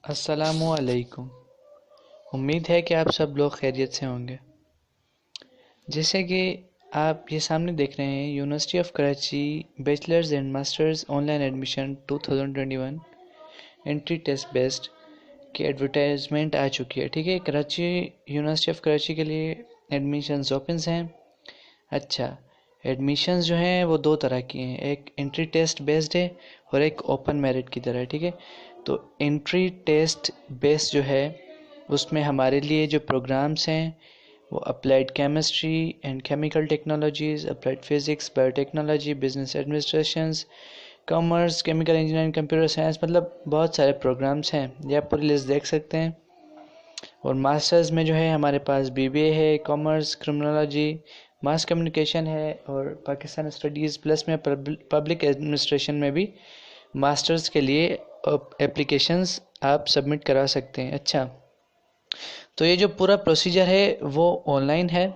अस्सलामुअलैकुम। उम्मीद है कि आप सब लोग खैरियत से होंगे। जैसे कि आप ये सामने देख रहे हैं, university of Karachi bachelors and masters online admission 2021 entry test based की एडवर्टाइजमेंट आ चुकी है। ठीक है, कराची यूनिवर्सिटी ऑफ कराची के लिए एडमिशन्स ओपन हैं। अच्छा, एडमिशन्स जो हैं वो दो तरह की हैं, एक एंट्री टेस्ट बेस्ड है और एक ओपन मेरिट की तरह है। ठीक है, तो एंट्री टेस्ट बेस्ड जो है उसमें हमारे लिए जो प्रोग्राम्स हैं वो applied chemistry and chemical technologies, applied physics, biotechnology, business administrations, commerce, chemical engineering, computer science, मतलब बहुत सारे प्रोग्राम्स हैं। ये आप पूरी लिस्ट देख सकते हैं। और मास्टर्स में जो है हमारे पास बीबीए है, कॉमर्स, क्रिमिनोलॉजी, मास कम्युनिकेशन है और पाकिस्तान स्टडीज़, प्लस में पब्लिक एडमिनिस्ट्रेशन में भी मास्टर्स के लिए एप्लीकेशंस आप सबमिट करा सकते हैं। अच्छा, तो ये जो पूरा प्रोसीजर है वो ऑनलाइन है।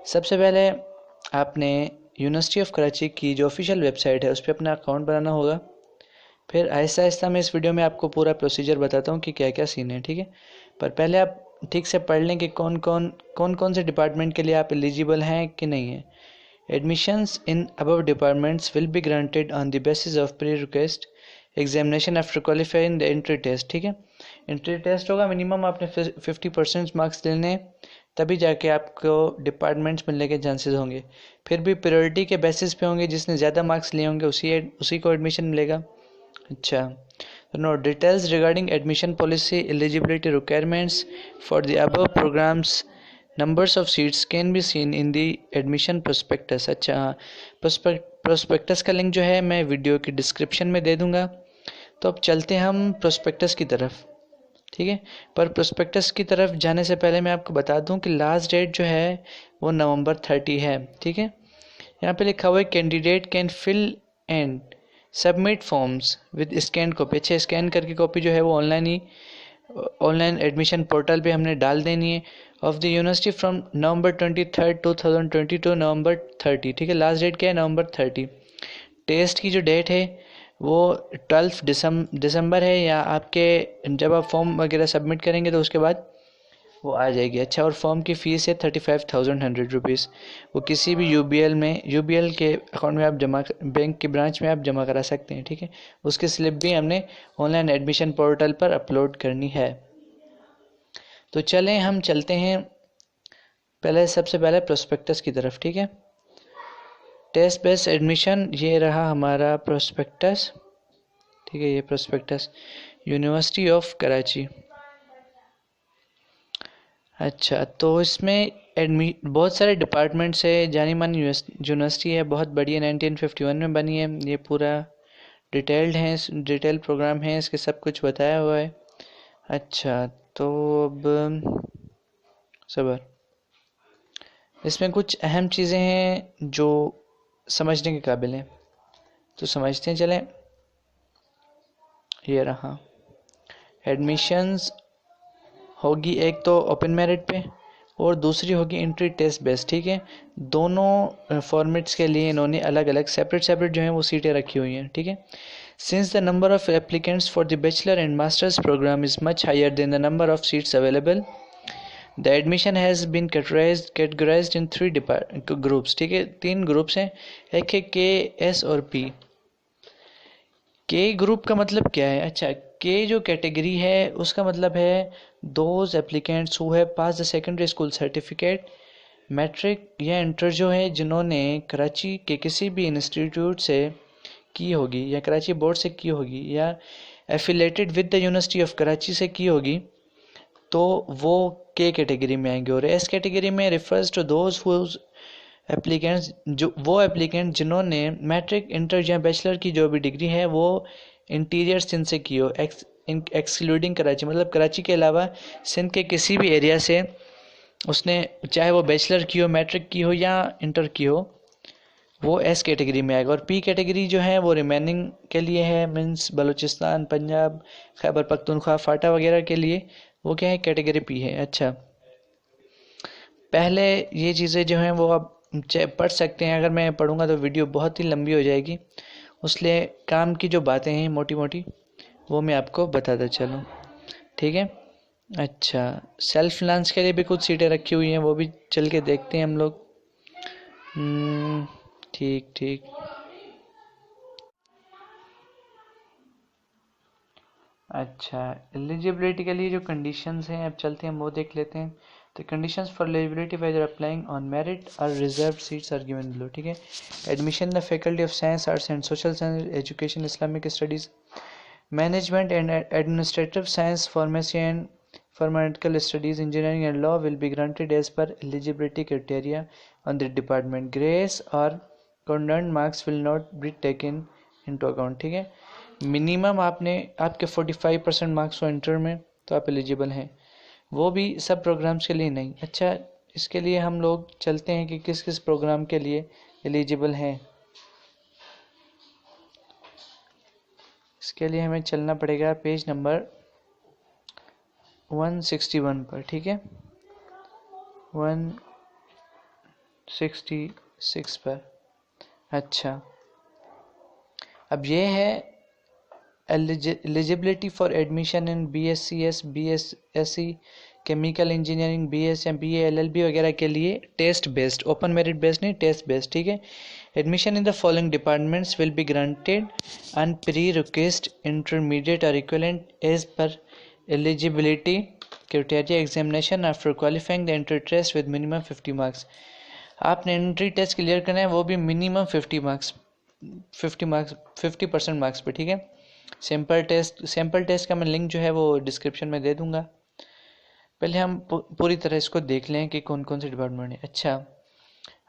सबसे पहले आपने यूनिवर्सिटी ऑफ कराची की जो ऑफिशियल वेबसाइट है उस पर अपना अकाउंट बनाना होगा। फिर आहिस्ता आहिस्ता मैं इस वीडियो में आपको पूरा प्रोसीजर बताता हूँ कि क्या क्या सीन है। ठीक है, पर पहले आप ठीक से पढ़ लें कि कौन कौन से डिपार्टमेंट के लिए आप एलिजिबल हैं कि नहीं है। Admissions in above departments will be granted on the basis of pre request examination after qualifying the entry test. ठीक है, एंट्री टेस्ट होगा, मिनिमम आपने 50% मार्क्स लेने हैं, तभी जाके आपको डिपार्टमेंट्स मिलने के चांसेस होंगे। फिर भी प्रायोरिटी के बेसिस पे होंगे, जिसने ज़्यादा मार्क्स लिए होंगे उसी को एडमिशन मिलेगा। अच्छा, no details regarding admission policy, eligibility requirements for the above programmes, numbers of seats can be seen in the admission prospectus. अच्छा, प्रोस्पेक्टस का लिंक जो है मैं वीडियो की डिस्क्रिप्शन में दे दूंगा। तो अब चलते हैं हम प्रोस्पेक्टस की तरफ। ठीक है, पर प्रोस्पेक्टस की तरफ जाने से पहले मैं आपको बता दूं कि लास्ट डेट जो है वो नवंबर 30 है। ठीक है, यहाँ पे लिखा हुआ है candidate can fill and submit forms with scan copy. अच्छा, स्कैन करके कॉपी जो है वो ऑनलाइन एडमिशन पोर्टल पे हमने डाल देनी है of the university from November 23 2020 to November 30। ठीक है, लास्ट डेट क्या है, नवंबर 30। टेस्ट की जो डेट है वो 12 दिसंबर है, या आपके जब आप फॉर्म वगैरह सबमिट करेंगे तो उसके बाद वो आ जाएगी। अच्छा, और फॉर्म की फ़ीस है 35,100 रुपीज़। वो किसी भी यूबीएल के अकाउंट में आप बैंक की ब्रांच में आप जमा करा सकते हैं। ठीक है, उसकी स्लिप भी हमने ऑनलाइन एडमिशन पोर्टल पर अपलोड करनी है। तो चलें हम चलते हैं सबसे पहले प्रोस्पेक्टस की तरफ। ठीक है, टेस्ट बेस्ड एडमिशन, ये रहा हमारा प्रोस्पेक्टस। ठीक है, ये प्रोस्पेक्टस यूनिवर्सिटी ऑफ कराची। अच्छा, तो इसमें बहुत सारे डिपार्टमेंट्स है, जानी मानी यूनिवर्सिटी है, बहुत बड़ी है, 1951 में बनी है। ये पूरा डिटेल्ड है, डिटेल प्रोग्राम है, इसके सब कुछ बताया हुआ है। अच्छा, तो अब सबर, इसमें कुछ अहम चीज़ें हैं जो समझने के काबिल हैं, तो समझते हैं चलें। ये रहा, एडमिशन्स होगी एक तो ओपन मेरिट पे और दूसरी होगी एंट्री टेस्ट बेस्ड। ठीक है, दोनों फॉर्मेट्स के लिए इन्होंने अलग अलग सेपरेट जो हैं वो सीटें रखी हुई हैं। ठीक है, since the number of applicants for the bachelor and masters programme is much higher than the number of seats available, the admission has been categorised in 3 groups. ठीक है, 3 ग्रुप्स हैं, एक है के, एस और पी। के ग्रुप का मतलब क्या है? अच्छा, के जो कैटेगरी है उसका मतलब है those applicants who have pass the secondary school certificate, matric या इंटर, जो है जिन्होंने कराची के किसी भी इंस्टीट्यूट से की होगी या कराची बोर्ड से की होगी या affiliated with the university of Karachi से की होगी, तो वो के कैटेगरी में आएंगे। और एस कैटेगरी में refers to those whose applicants, जो वो एप्लीकेंट जिन्होंने मैट्रिक, इंटर या बैचलर की जो भी डिग्री है वो इंटीरियर सिंध से की हो, एक्सक्लूडिंग कराची, मतलब कराची के अलावा सिंध के किसी भी एरिया से उसने, चाहे वो बैचलर की हो, मैट्रिक की हो या इंटर की हो, वो एस कैटेगरी में आएगा। और पी कैटेगरी जो है वो रिमेनिंग के लिए है, मीन्स बलूचिस्तान, पंजाब, खैबर पख्तूनख्वा, फाटा वगैरह के लिए वो क्या है, कैटेगरी पी है। अच्छा, पहले ये चीज़ें जो हैं वो आप पढ़ सकते हैं, अगर मैं पढ़ूंगा तो वीडियो बहुत ही लंबी हो जाएगी, इसलिए काम की जो बातें हैं मोटी मोटी वो मैं आपको बताता चलूँ। ठीक है। अच्छा, सेल्फ फिनांस के लिए भी कुछ सीटें रखी हुई हैं, वो भी चल के देखते हैं हम लोग। ठीक ठीक। अच्छा, एलिजिबिलिटी के लिए जो कंडीशंस हैं अब चलते हैं हम वो देख लेते हैं। तो conditions for eligibility whether applying on merit और reserve seats are given below, ठीक है। Admission the faculty of science, arts and social science, education, Islamic studies, management and administrative science, pharmacy and pharmaceutical studies, engineering and law will be granted as per eligibility criteria on the department. Grace or conduct marks will not be taken into account, ठीक है। Minimum आपने आपके 45% marks हो inter में तो आप eligible हैं, वो भी सब प्रोग्राम्स के लिए नहीं। अच्छा, इसके लिए हम लोग चलते हैं कि किस किस प्रोग्राम के लिए एलिजिबल हैं। इसके लिए हमें चलना पड़ेगा पेज नंबर 161 पर, ठीक है, 166 पर। अच्छा, अब ये है eligibility for admission in BScs, BSc chemical engineering, BS या BA LLB वगैरह के लिए test based, open merit based नहीं, टेस्ट बेस्ड, ठीक है। Admission in the following departments will be granted on pre request intermediate और equivalent as per eligibility criteria examination after qualifying the entry test with minimum 50 marks। आपने entry test clear करना है, वो भी minimum 50% marks पे, ठीक है। Sample test का मैं लिंक जो है वो डिस्क्रिप्शन में दे दूंगा। पहले हम पूरी तरह इसको देख लें कि कौन कौन से डिपार्टमेंट है। अच्छा,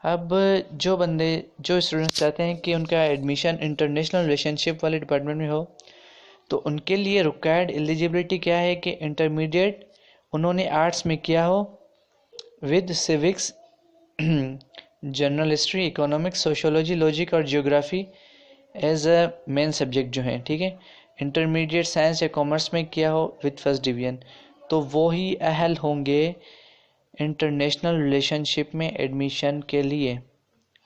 अब जो स्टूडेंट्स चाहते हैं कि उनका एडमिशन इंटरनेशनल रिलेशनशिप वाले डिपार्टमेंट में हो, तो उनके लिए रिक्वायर्ड एलिजिबिलिटी क्या है कि इंटरमीडिएट उन्होंने आर्ट्स में किया हो with civics, general history, economics, sociology, logic और geography as a main subject जो हैं, ठीक है। इंटरमीडिएट साइंस या कॉमर्स में किया हो विद फर्स्ट डिवीजन, तो वो ही अहल होंगे इंटरनेशनल रिलेशनशिप में एडमिशन के लिए,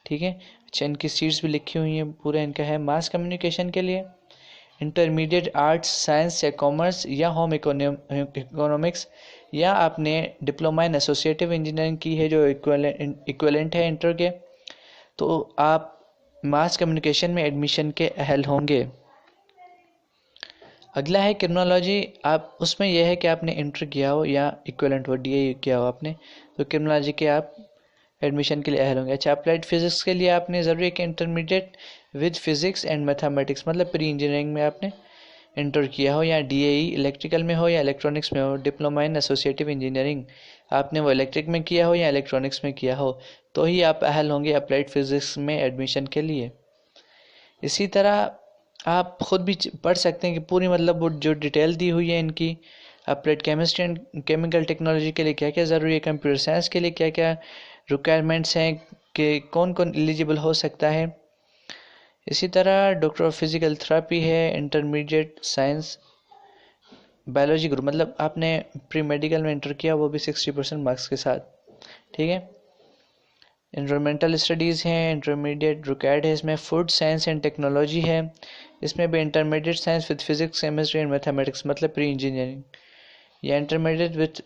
ठीक है। अच्छा, इनकी सीट्स भी लिखी हुई हैं, पूरा इनका है। मास कम्युनिकेशन के लिए इंटरमीडिएट आर्ट्स, साइंस या कॉमर्स या होम इकोनॉमिक्स, या आपने डिप्लोमा इन एसोसिएटिव इंजीनियरिंग की है जो इक्विवेलेंट है इंटर के, तो आप मास कम्युनिकेशन में एडमिशन के अहल होंगे। अगला है क्रिमिनोलॉजी, आप उसमें यह है कि आपने इंटर किया हो या इक्विवेलेंट हो, DA किया हो आपने, तो क्रिमिनोलॉजी के आप एडमिशन के लिए अहल होंगे। अच्छा, अप्लाइड फिजिक्स के लिए आपने ज़रूरी है कि intermediate with physics and mathematics, मतलब प्री इंजीनियरिंग में आपने इंटर किया हो, या DAE इलेक्ट्रिकल में हो या इलेक्ट्रॉनिक्स में हो। डिप्लोमा इन एसोसिएटिव इंजीनियरिंग आपने वो इलेक्ट्रिक में किया हो या इलेक्ट्रॉनिक्स में किया हो, तो ही आप अहल होंगे अप्लाइड फिजिक्स में एडमिशन के लिए। इसी तरह आप ख़ुद भी पढ़ सकते हैं कि पूरी मतलब वो जो डिटेल दी हुई है इनकी, applied chemistry and chemical technology के लिए क्या क्या ज़रूरी है, कंप्यूटर साइंस के लिए क्या क्या रिक्वायरमेंट्स हैं कि कौन कौन एलिजिबल हो सकता है। इसी तरह डॉक्टर ऑफ फिजिकल थेरेपी है, इंटरमीडिएट साइंस बायोलॉजी ग्रुप, मतलब आपने प्री मेडिकल में इंटर किया, वो भी 60% मार्क्स के साथ, ठीक है। एनवायरमेंटल स्टडीज़ हैं, इंटरमीडिएट रिक्वायर्ड है इसमें। फूड साइंस एंड टेक्नोलॉजी है, इसमें भी intermediate science with physics, chemistry and mathematics, मतलब प्री इंजीनियरिंग, या intermediate with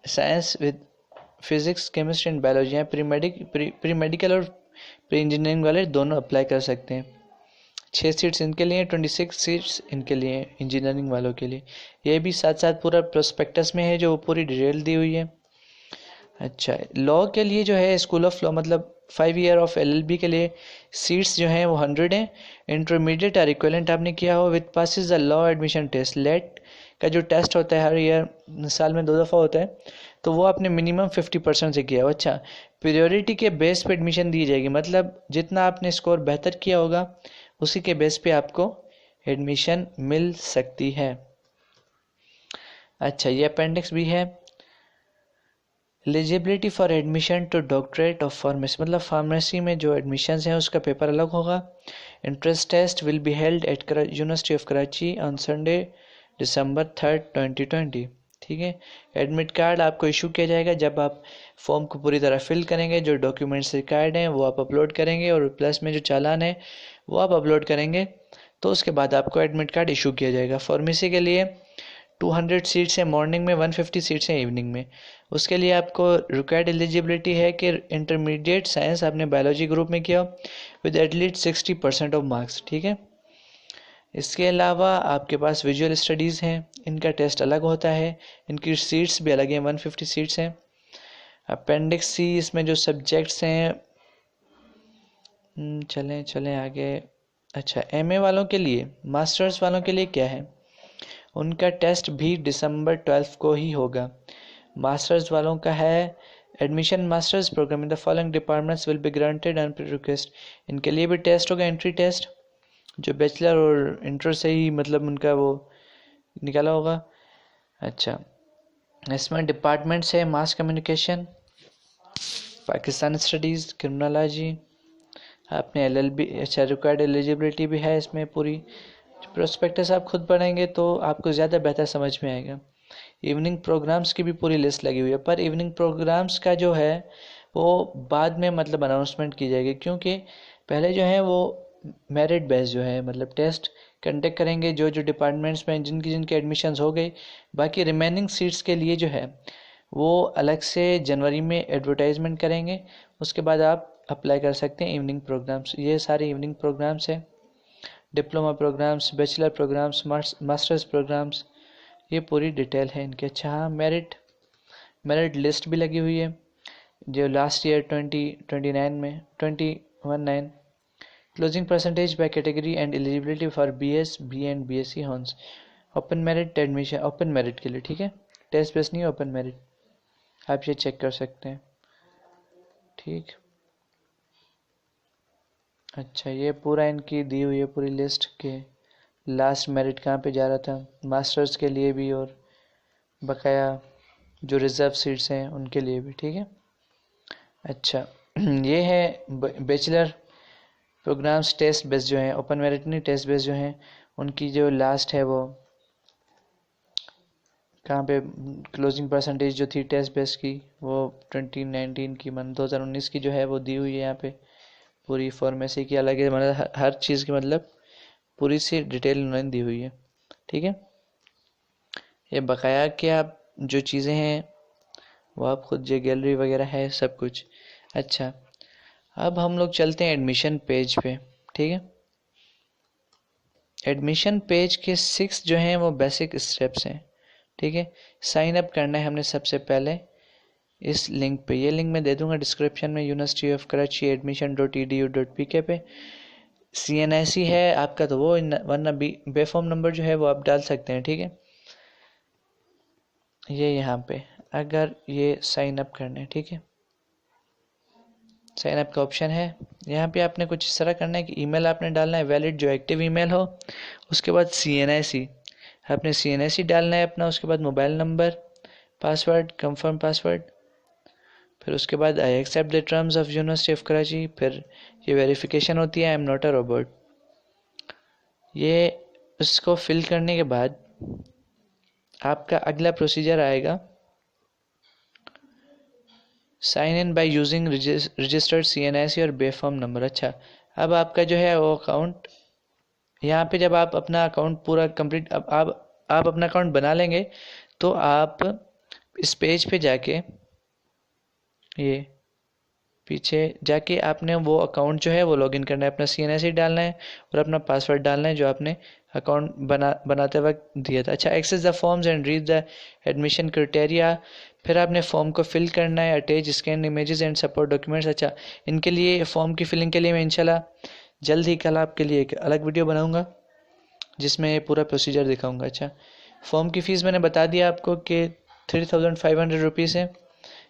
science with physics, chemistry and biology, या प्री मेडिकल और प्री इंजीनियरिंग वाले दोनों अप्लाई कर सकते हैं। 6 सीट्स इनके लिए, 26 सीट्स इनके लिए इंजीनियरिंग वालों के लिए। ये भी साथ साथ पूरा प्रोस्पेक्टस में है जो पूरी डिटेल दी हुई है। अच्छा, लॉ के लिए जो है स्कूल ऑफ लॉ, मतलब 5 ईयर ऑफ LLB के लिए सीट्स जो हैं वो 100 हैं। इंटरमीडिएट और इक्विवेलेंट आपने किया हो with passes the law admission test, LAT का जो टेस्ट होता है हर ईयर साल में 2 दफ़ा होता है, तो वो आपने मिनिमम 50% से किया हो। अच्छा, प्रियोरिटी के बेस पे एडमिशन दी जाएगी, मतलब जितना आपने स्कोर बेहतर किया होगा उसी के बेस पे आपको एडमिशन मिल सकती है। अच्छा, ये अपेंडिक्स भी है। Eligibility for admission to doctorate of pharmacy, मतलब फार्मेसी में जो एडमिशन्स हैं उसका पेपर अलग होगा। Entrance test will be held at university of Karachi on Sunday December 3rd 2020, ठीक है। एडमिट कार्ड आपको इशू किया जाएगा जब आप फॉर्म को पूरी तरह फिल करेंगे, जो डॉक्यूमेंट्स रिक्वायर्ड हैं वो आप अपलोड करेंगे और प्लस में जो चालान है वो आप अपलोड करेंगे, तो उसके बाद आपको एडमिट कार्ड इशू किया जाएगा। फार्मेसी के लिए 200 सीट्स हैं मॉर्निंग में, 150 सीट्स हैं इवनिंग में। उसके लिए आपको रिक्वायर्ड एलिजिबिलिटी है कि इंटरमीडिएट साइंस आपने बायोलॉजी ग्रुप में किया विद एटलीस्ट 60% ऑफ मार्क्स, ठीक है। इसके अलावा आपके पास विजुअल स्टडीज़ हैं, इनका टेस्ट अलग होता है, इनकी सीट्स भी अलग हैं, 150 सीट्स हैं। अपेंडिक्स सी, इसमें जो सब्जेक्ट्स हैं, चलें चलें आगे। अच्छा, एमए वालों के लिए, मास्टर्स वालों के लिए क्या है, उनका टेस्ट भी दिसंबर 12 को ही होगा। मास्टर्स वालों का है admission masters programme in the following departments will be granted on request. इनके लिए भी टेस्ट होगा, एंट्री टेस्ट, जो बैचलर और इंटर से ही मतलब उनका वो निकाला होगा। अच्छा, इसमें डिपार्टमेंट्स है mass communication, Pakistan studies, criminology, आपने एलएलबी, अच्छा रिक्वायर्ड एलिजिबिलिटी भी है इसमें पूरी। प्रोस्पेक्टस आप खुद पढ़ेंगे तो आपको ज़्यादा बेहतर समझ में आएगा। इवनिंग प्रोग्राम्स की भी पूरी लिस्ट लगी हुई है, पर इवनिंग प्रोग्राम्स का जो है वो बाद में मतलब अनाउंसमेंट की जाएगी, क्योंकि पहले जो है वो मेरिट बेस जो है मतलब टेस्ट कंडक्ट करेंगे जो जो डिपार्टमेंट्स में जिनकी जिनकी एडमिशन्स हो गई। बाकी रिमेनिंग सीट्स के लिए जो है वो अलग से जनवरी में एडवर्टाइजमेंट करेंगे, उसके बाद आप अप्लाई कर सकते हैं इवनिंग प्रोग्राम्स। ये सारे इवनिंग प्रोग्राम्स हैं, diploma programmes, bachelor programmes, masters programmes, ये पूरी डिटेल है इनके। अच्छा हाँ, मेरिट लिस्ट भी लगी हुई है जो लास्ट ईयर 2029 में 21/9 closing percentage by category and eligibility for BS, B and BSc हॉर्न्स, open merit admission, open merit के लिए, ठीक है, टेस्ट बेस नहीं, ओपन मेरिट, आप ये चेक कर सकते हैं, ठीक। अच्छा, ये पूरा इनकी दी हुई है पूरी लिस्ट के लास्ट मेरिट कहाँ पे जा रहा था, मास्टर्स के लिए भी और बकाया जो रिज़र्व सीट्स हैं उनके लिए भी, ठीक है। अच्छा ये है बैचलर प्रोग्राम्स टेस्ट बेस जो हैं, ओपन मेरिट नहीं, टेस्ट बेस जो हैं उनकी जो लास्ट है वो कहाँ पे क्लोजिंग परसेंटेज जो थी टेस्ट बेस की वो 2019 की 2019 की जो है वो दी हुई है यहाँ पे पूरी फार्मेसी की अलग है, मतलब हर चीज़ की मतलब पूरी सी डिटेल उन्होंने दी हुई है, ठीक है। ये बकाया के आप जो चीज़ें हैं वो आप खुद जो गैलरी वगैरह है सब कुछ। अच्छा, अब हम लोग चलते हैं एडमिशन पेज पे, ठीक है। एडमिशन पेज के 6 जो हैं वो बेसिक स्टेप्स हैं, ठीक है। साइन अप करना है हमने सबसे पहले इस लिंक पे, ये लिंक मैं दे दूंगा डिस्क्रिप्शन में, यूनिवर्सिटी ऑफ कराची admission.edu.pk पे। CNIC है आपका तो वो, वरना बेफॉर्म नंबर जो है वो आप डाल सकते हैं, ठीक है। ये यहाँ पे अगर ये साइन अप करना है, ठीक है, साइन अप का ऑप्शन है, यहाँ पे आपने कुछ इस तरह करना है कि ईमेल आपने डालना है वैलिड जो एक्टिव ईमेल हो, उसके बाद CNIC आपने CNIC डालना है अपना, उसके बाद mobile number, password, confirm password, फिर उसके बाद I accept the terms of university of Karachi, फिर ये वेरिफिकेशन होती है I am not a robot. ये इसको फिल करने के बाद आपका अगला प्रोसीजर आएगा sign in by using registered CNIC और बेफॉर्म नंबर। अच्छा, अब आपका जो है वो अकाउंट, यहाँ पे जब आप अपना अकाउंट पूरा कंप्लीट, अब आप अपना अकाउंट बना लेंगे तो आप इस पेज पे जाके ये पीछे जाके आपने वो अकाउंट जो है वो लॉगिन करना है, अपना CNIC डालना है और अपना पासवर्ड डालना है जो आपने अकाउंट बनाते वक्त दिया था। अच्छा, access the forms and read the admission criteria, फिर आपने फॉर्म को फिल करना है, attach scan images and support documents. अच्छा, इनके लिए फॉर्म की फिलिंग के लिए मैं इंशाल्लाह जल्द ही कल आपके लिए एक अलग वीडियो बनाऊँगा जिसमें ये पूरा प्रोसीजर दिखाऊँगा। अच्छा, फॉर्म की फ़ीस मैंने बता दिया आपको कि 3500 रुपीज़ है,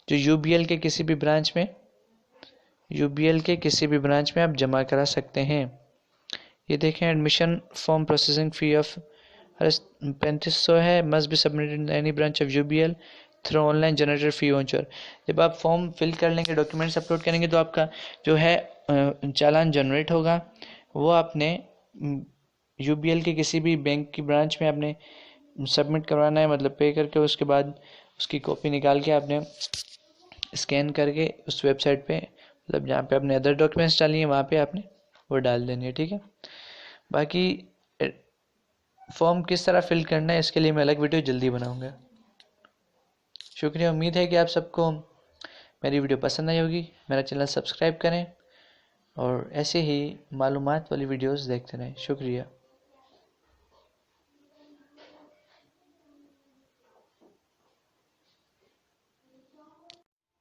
जो UBL के किसी भी ब्रांच में आप जमा करा सकते हैं। ये देखें, admission form processing fee of 3500 है, must be submitted in any branch of UBL through online generator fee voucher. जब आप फॉर्म फिल कर लेंगे, डॉक्यूमेंट्स अपलोड करेंगे तो आपका जो है चालान जनरेट होगा, वो आपने UBL के किसी भी बैंक की ब्रांच में आपने सबमिट करवाना है, मतलब पे करके उसके बाद उसकी कॉपी निकाल के आपने स्कैन करके उस वेबसाइट पे, मतलब जहाँ पे आपने अदर डॉक्यूमेंट्स डाली हैं वहाँ पे आपने वो डाल देनी है, ठीक है। बाकी फॉर्म किस तरह फिल करना है इसके लिए मैं अलग वीडियो जल्दी बनाऊंगा। शुक्रिया। उम्मीद है कि आप सबको मेरी वीडियो पसंद आई होगी। मेरा चैनल सब्सक्राइब करें और ऐसे ही मालूमात वाली वीडियोस देखते रहें। शुक्रिया।